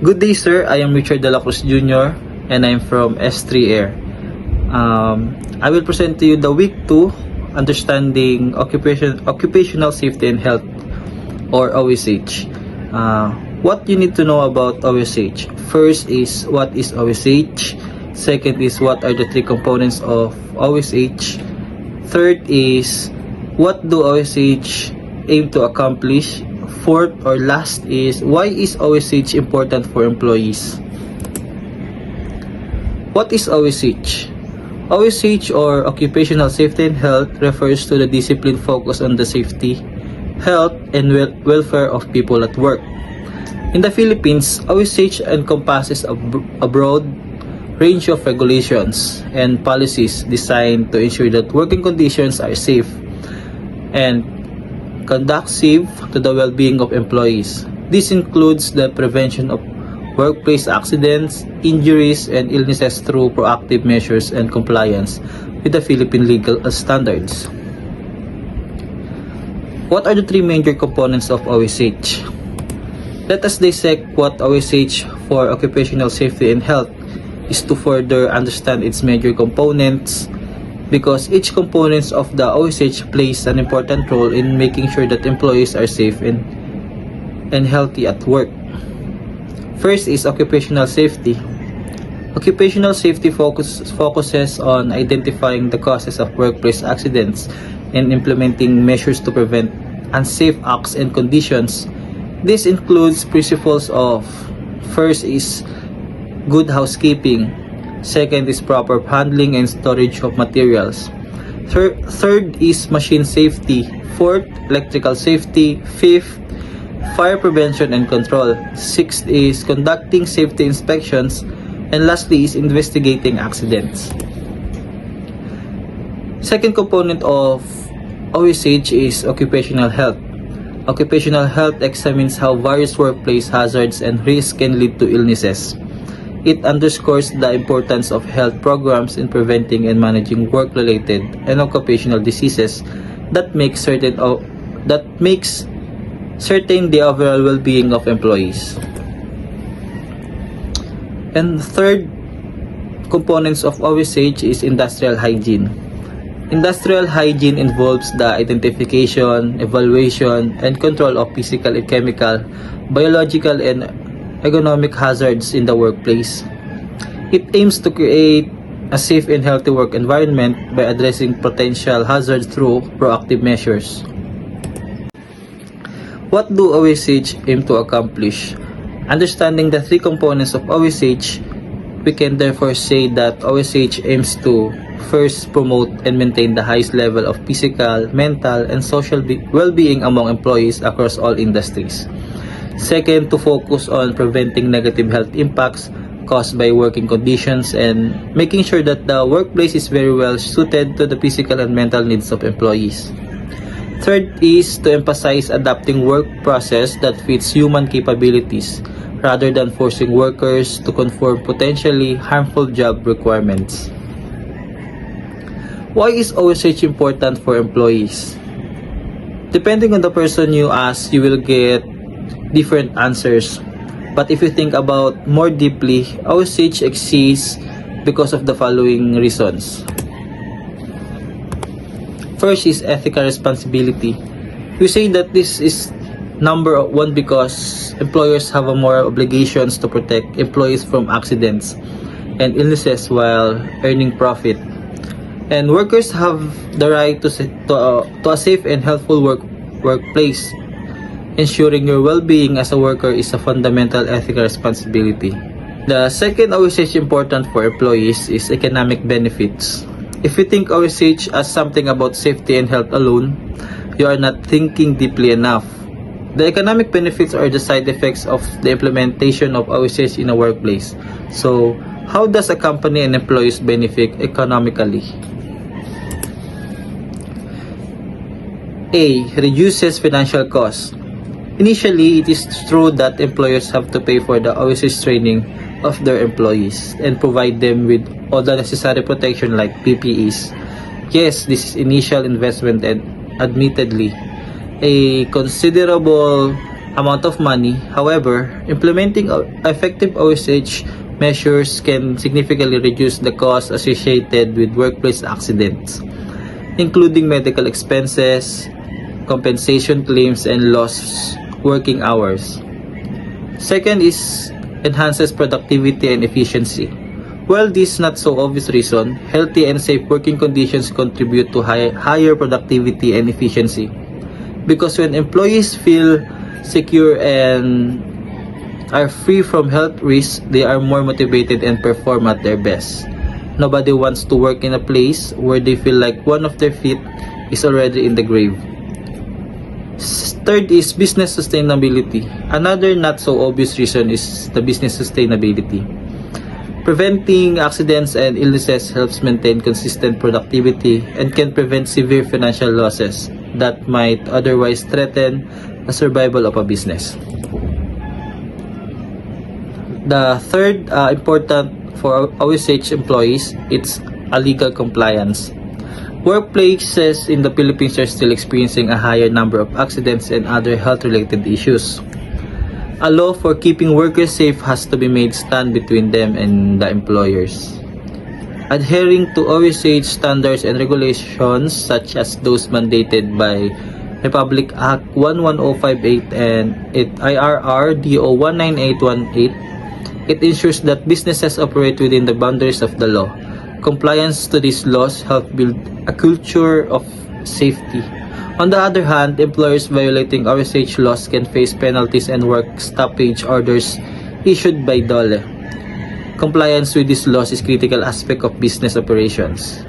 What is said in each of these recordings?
Good day, sir. I am Richard De La Cruz Jr. and I'm from S3 Air. I will present to you the week 2 Understanding Occupational Safety and Health, or OSH. What you need to know about OSH. First is what is OSH. Second is what are the three components of OSH. Third is what do OSH aim to accomplish. Fourth or last is why is OSH important for employees. What is OSH? OSH, or Occupational Safety and Health, refers to the discipline focused on the safety, health, and welfare of people at work. In the Philippines, OSH encompasses a broad range of regulations and policies designed to ensure that working conditions are safe and conducive to the well-being of employees. This includes the prevention of workplace accidents, injuries, and illnesses through proactive measures and compliance with the Philippine legal standards. What are the three major components of OSH? Let us dissect what OSH, for Occupational Safety and Health, is to further understand its major components, because each component of the OSH plays an important role in making sure that employees are safe and healthy at work. First is occupational safety. Occupational safety focuses on identifying the causes of workplace accidents and implementing measures to prevent unsafe acts and conditions. This includes principles of: first is good housekeeping, second is proper handling and storage of materials, third is machine safety, fourth, electrical safety, fifth, fire prevention and control, sixth is conducting safety inspections, and lastly is investigating accidents. Second component of OSH is occupational health. Occupational health examines how various workplace hazards and risks can lead to illnesses. It underscores the importance of health programs in preventing and managing work-related and occupational diseases that makes certain the overall well-being of employees. And the third components of OSH is industrial hygiene. Industrial hygiene involves the identification, evaluation, and control of physical and chemical, biological, and ergonomic hazards in the workplace. It aims to create a safe and healthy work environment by addressing potential hazards through proactive measures. What do OSH aim to accomplish? Understanding the three components of OSH, we can therefore say that OSH aims to first promote and maintain the highest level of physical, mental, and social well-being among employees across all industries. Second, to focus on preventing negative health impacts caused by working conditions and making sure that the workplace is very well suited to the physical and mental needs of employees. Third is to emphasize adapting work process that fits human capabilities rather than forcing workers to conform potentially harmful job requirements. Why is OSH important for employees? Depending on the person you ask, you will get different answers. But if you think about more deeply, OSH exists because of the following reasons. First is ethical responsibility. We say that this is number one because employers have a moral obligations to protect employees from accidents and illnesses while earning profit. And workers have the right to a safe and healthful workplace. Ensuring your well-being as a worker is a fundamental ethical responsibility. The second OSH important for employees is economic benefits. If you think OSH as something about safety and health alone, you are not thinking deeply enough. The economic benefits are the side effects of the implementation of OSH in a workplace. So, how does a company and employees benefit economically? A. Reduces financial costs. Initially, it is true that employers have to pay for the OSH training of their employees and provide them with all the necessary protection like PPEs. Yes, this is initial investment and admittedly a considerable amount of money. However, implementing effective OSH measures can significantly reduce the costs associated with workplace accidents, including medical expenses, compensation claims, and lost working hours. Second is enhances productivity and efficiency. While this not so obvious reason, healthy and safe working conditions contribute to higher productivity and efficiency. Because when employees feel secure and are free from health risks, they are more motivated and perform at their best. Nobody wants to work in a place where they feel like one of their feet is already in the grave. Third is business sustainability. Another not so obvious reason is the business sustainability. Preventing accidents and illnesses helps maintain consistent productivity and can prevent severe financial losses that might otherwise threaten the survival of a business. The third important for OSH employees, it's a legal compliance. Workplaces in the Philippines are still experiencing a higher number of accidents and other health-related issues. A law for keeping workers safe has to be made stand between them and the employers. Adhering to OSH standards and regulations such as those mandated by Republic Act 11058 and IRR DO 19818, it ensures that businesses operate within the boundaries of the law. Compliance to these laws help build a culture of safety. On the other hand, employers violating OSH laws can face penalties and work stoppage orders issued by DOLE. Compliance with these laws is a critical aspect of business operations.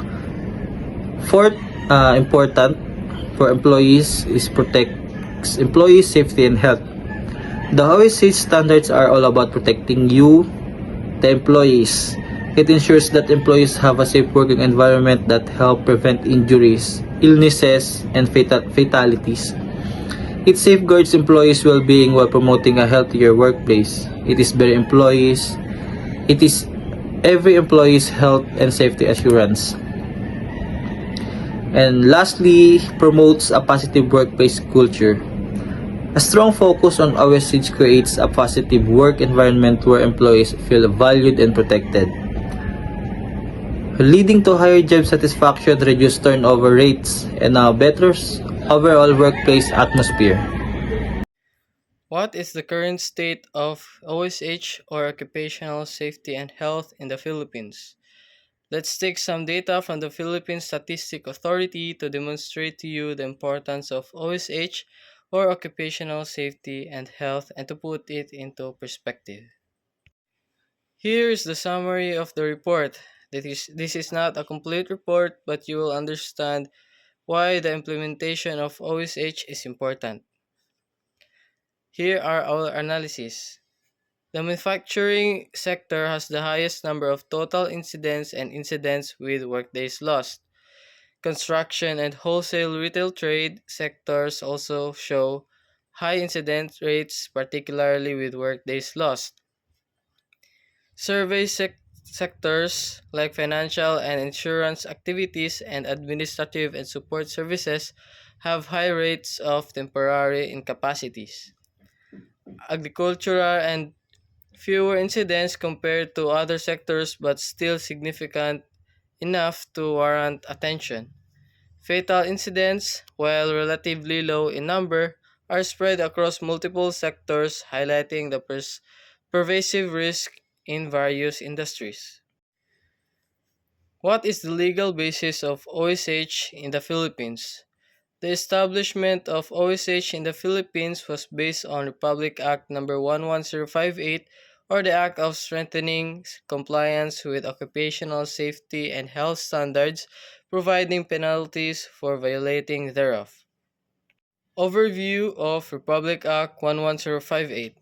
Fourth, important for employees is protects employee safety and health. The OSH standards are all about protecting you, the employees. It ensures that employees have a safe working environment that help prevent injuries, illnesses, and fatalities. It safeguards employees' well-being while promoting a healthier workplace. It is every employee's health and safety assurance. And lastly, promotes a positive workplace culture. A strong focus on OSH creates a positive work environment where employees feel valued and protected, leading to higher job satisfaction, reduced turnover rates, and a better overall workplace atmosphere. What is the current state of OSH or occupational safety and health in the Philippines? Let's take some data from the Philippine Statistic Authority to demonstrate to you the importance of OSH or occupational safety and health and to put it into perspective. Here is the summary of the report. This is not a complete report, but you will understand why the implementation of OSH is important. Here are our analysis. The manufacturing sector has the highest number of total incidents and incidents with workdays lost. Construction and wholesale retail trade sectors also show high incident rates, particularly with workdays lost. Survey sectors like financial and insurance activities and administrative and support services have high rates of temporary incapacities. Agricultural and fewer incidents compared to other sectors but still significant enough to warrant attention. Fatal incidents, while relatively low in number, are spread across multiple sectors, highlighting the pervasive risk in various industries. What is the legal basis of OSH in the Philippines? The establishment of OSH in the Philippines was based on Republic Act No. 11058 or the Act of Strengthening Compliance with Occupational Safety and Health Standards, providing penalties for violating thereof. Overview of Republic Act 11058.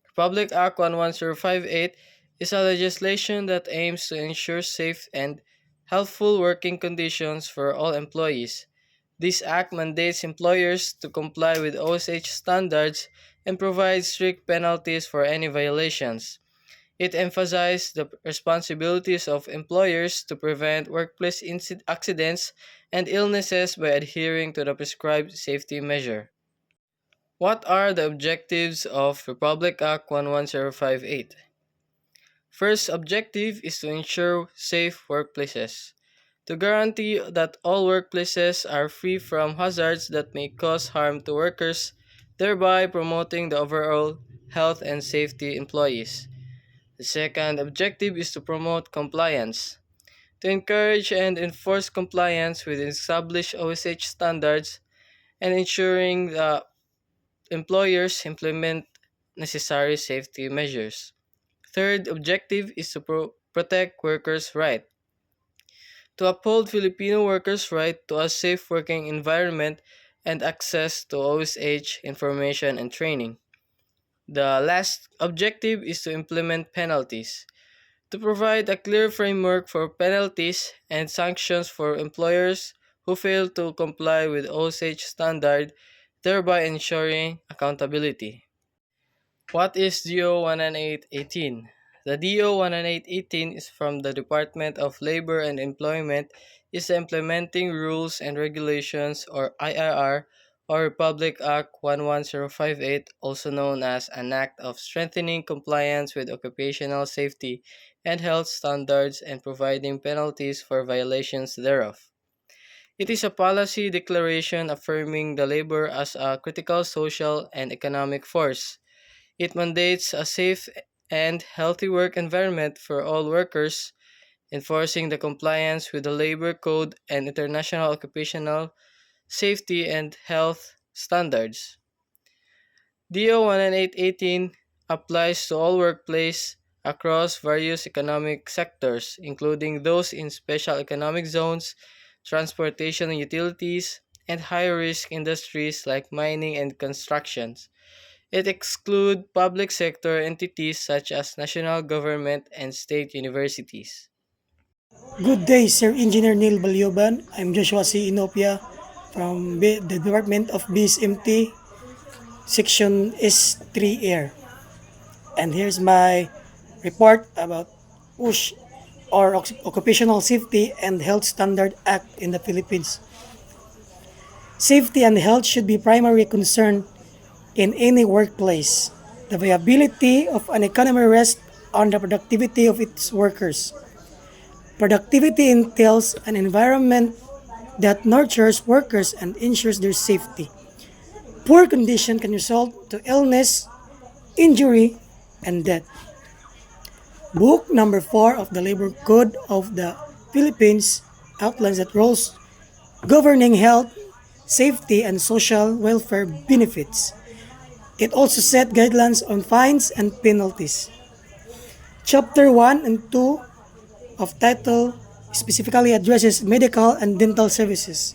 Republic Act 11058 is a legislation that aims to ensure safe and healthful working conditions for all employees. This act mandates employers to comply with OSH standards and provides strict penalties for any violations. It emphasizes the responsibilities of employers to prevent workplace accidents and illnesses by adhering to the prescribed safety measure. What are the objectives of Republic Act 11058? First objective is to ensure safe workplaces. To guarantee that all workplaces are free from hazards that may cause harm to workers, thereby promoting the overall health and safety employees. The second objective is to promote compliance. To encourage and enforce compliance with established OSH standards and ensuring that employers implement necessary safety measures. Third objective is to protect workers' rights. To uphold Filipino workers' right to a safe working environment and access to OSH information and training. The last objective is to implement penalties. To provide a clear framework for penalties and sanctions for employers who fail to comply with OSH standard, thereby ensuring accountability. What is DO 19818? The DO 19818 is from the Department of Labor and Employment, is the implementing rules and regulations or IRR or Republic Act 11058, also known as an act of strengthening compliance with occupational safety and health standards and providing penalties for violations thereof. It is a policy declaration affirming the labor as a critical social and economic force. It mandates a safe and healthy work environment for all workers, enforcing the compliance with the labor code and international occupational safety and health standards. DO 19818 applies to all workplaces across various economic sectors, including those in special economic zones, transportation and utilities, and high-risk industries like mining and constructions. It excludes public sector entities such as national government and state universities. Good day, Sir Engineer Neil Balyoban. I'm Joshua C. Inopia from the Department of BSMT, Section S3 Air. And here's my report about OSH, or Occupational Safety and Health Standard Act in the Philippines. Safety and health should be primary concern in any workplace. The viability of an economy rests on the productivity of its workers. Productivity entails an environment that nurtures workers and ensures their safety. Poor condition can result to illness, injury, and death. Book number 4 of the Labor Code of the Philippines outlines that rules governing health, safety, and social welfare benefits. It also set guidelines on fines and penalties. Chapter 1 and 2 of title specifically addresses medical and dental services,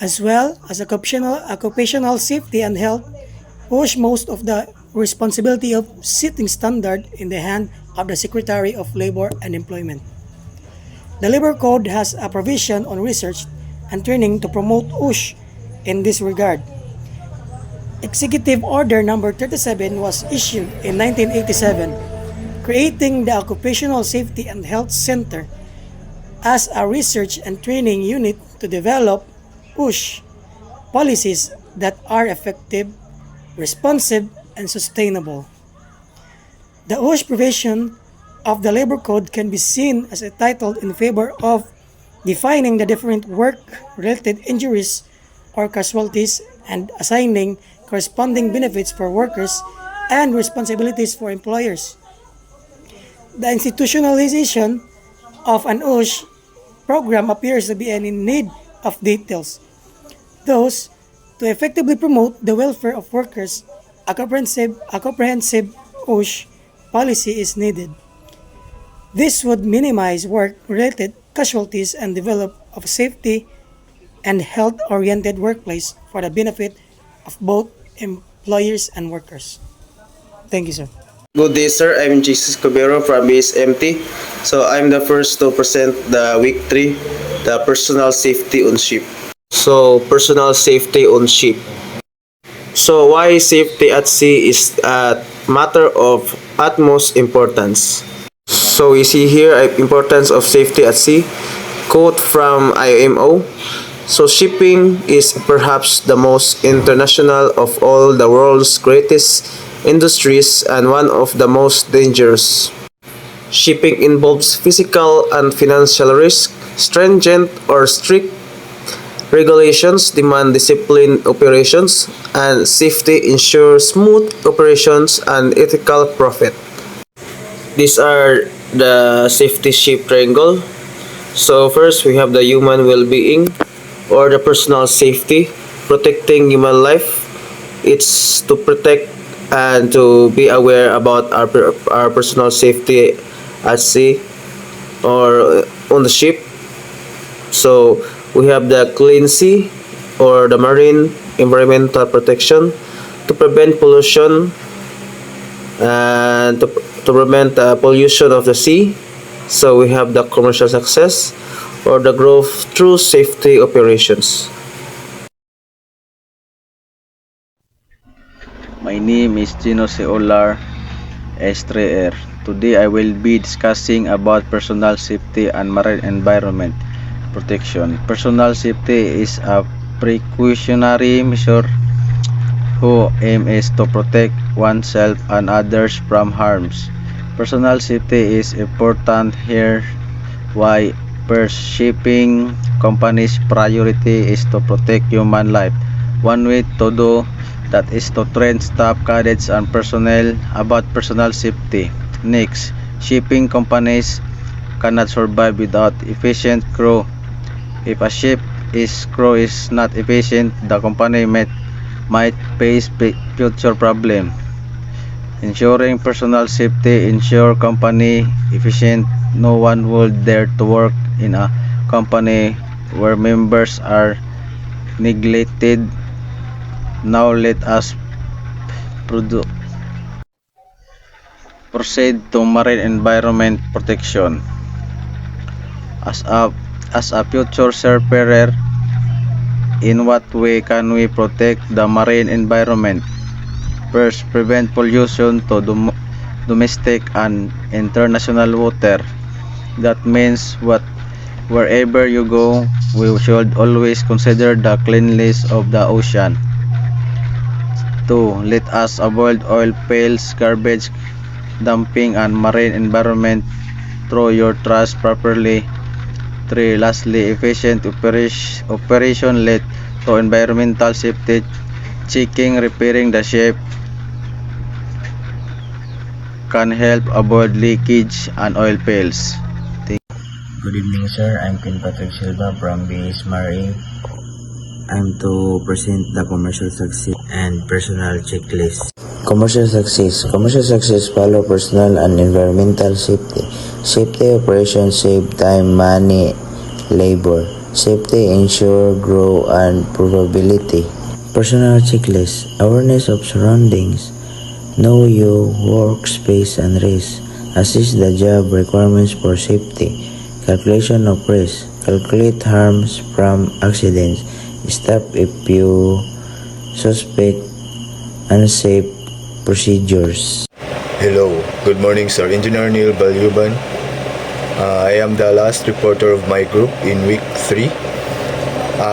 as well as occupational safety and health, push most of the responsibility of setting standard in the hand of the Secretary of Labor and Employment. The Labor Code has a provision on research and training to promote OSH in this regard. Executive Order Number 37 was issued in 1987, creating the Occupational Safety and Health Center as a research and training unit to develop OSH policies that are effective, responsive, and sustainable. The OSH provision of the Labor Code can be seen as a title in favor of defining the different work-related injuries or casualties and assigning corresponding benefits for workers and responsibilities for employers. The institutionalization of an OSH program appears to be in need of details. Thus, to effectively promote the welfare of workers, a comprehensive OSH policy is needed. This would minimize work-related casualties and develop a safety and health-oriented workplace for the benefit of both employers and workers. Thank you, sir. Good day, sir. I'm Jesus Cobero from BSMT. So I'm the first to present the week 3, the personal safety on ship. So personal safety on ship. So why safety at sea is a matter of utmost importance. So we see here importance of safety at sea. Quote from IMO. So shipping is perhaps the most international of all the world's greatest industries and one of the most dangerous. Shipping involves physical and financial risk. Stringent or strict regulations demand disciplined operations, and safety ensures smooth operations and ethical profit. These are the safety ship triangle. So first we have the human well-being or the personal safety, protecting human life. It's to protect and to be aware about our personal safety at sea or on the ship. So we have the clean sea or the marine environmental protection to prevent pollution and to prevent pollution of the sea. So we have the commercial success or the growth through safety operations. My name is Gino Seolar Estreer. Today I will be discussing about personal safety and marine environment protection. Personal safety is a precautionary measure whose aim is to protect oneself and others from harms. Personal safety is important here. Why? First, shipping companies' priority is to protect human life. One way to do that is to train staff, cadets, and personnel about personal safety. Next, shipping companies cannot survive without efficient crew. If a ship's crew is not efficient, the company might face future problems. Ensuring personal safety ensure company efficient. No one would dare to work in a company where members are neglected. Now let us proceed to marine environment protection. As a future seafarer, in what way can we protect the marine environment? First, prevent pollution to domestic and international water. That means wherever you go, we should always consider the cleanliness of the ocean. 2. Let us avoid oil spills, garbage dumping, and marine environment. Throw your trash properly. 3. Lastly, efficient operation led to environmental safety. Checking, repairing the ship can help avoid leakage and oil spills. Good evening, sir. I'm Ken Patrick Silva from BS Marine. I'm to present the commercial success and personal checklist. Commercial success follow personal and environmental safety. Safety operations save time, money, labor. Safety ensure growth and probability. Personal checklist. Awareness of surroundings. Know your workspace and risk. Assess the job requirements for safety. Calculation of risk. Calculate harms from accidents. Stop if you suspect unsafe procedures. Hello, good morning, sir. Engineer Neil Balyuban. I am the last reporter of my group in week 3.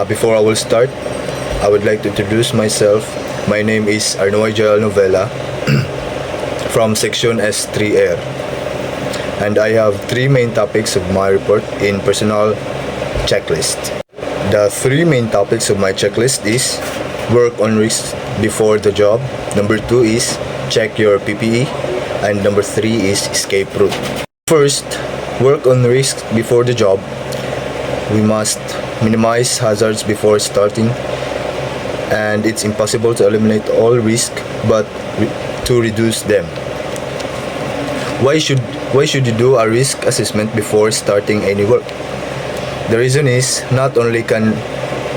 Before I will start, I would like to introduce myself. My name is Arnoy Joel Novella from Section S3 Air. And I have 3 main topics of my report in personal checklist. The 3 main topics of my checklist is work on risk before the job. Number 2 is check your PPE. And number 3 is escape route. First, work on risk before the job. We must minimize hazards before starting, and it's impossible to eliminate all risk, but to reduce them. Why should you do a risk assessment before starting any work? The reason is not only can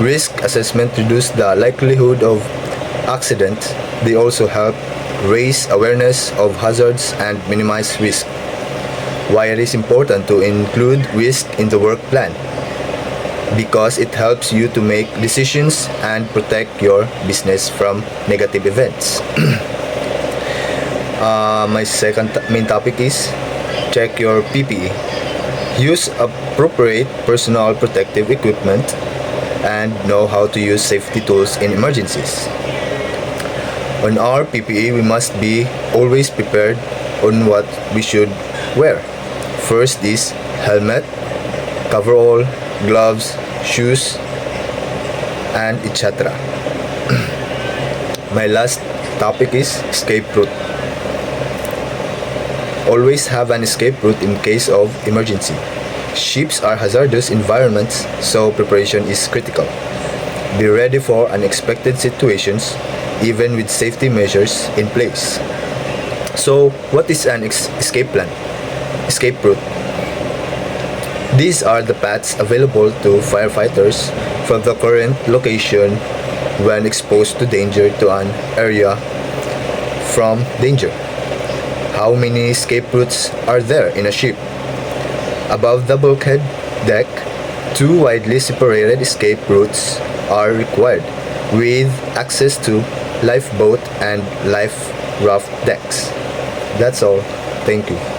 risk assessment reduce the likelihood of accident, they also help raise awareness of hazards and minimize risk. Why it is important to include risk in the work plan? Because it helps you to make decisions and protect your business from negative events. My second main topic is check your PPE. Use appropriate personal protective equipment and know how to use safety tools in emergencies. On our PPE, we must be always prepared on what we should wear. First is helmet, coverall, gloves, shoes, and etc. My last topic is escape route. Always have an escape route in case of emergency. Ships are hazardous environments, so preparation is critical. Be ready for unexpected situations, even with safety measures in place. So, what is an escape plan? Escape route. These are the paths available to firefighters from the current location when exposed to danger to an area from danger. How many escape routes are there in a ship? Above the bulkhead deck, 2 widely separated escape routes are required, with access to lifeboat and life raft decks. That's all. Thank you.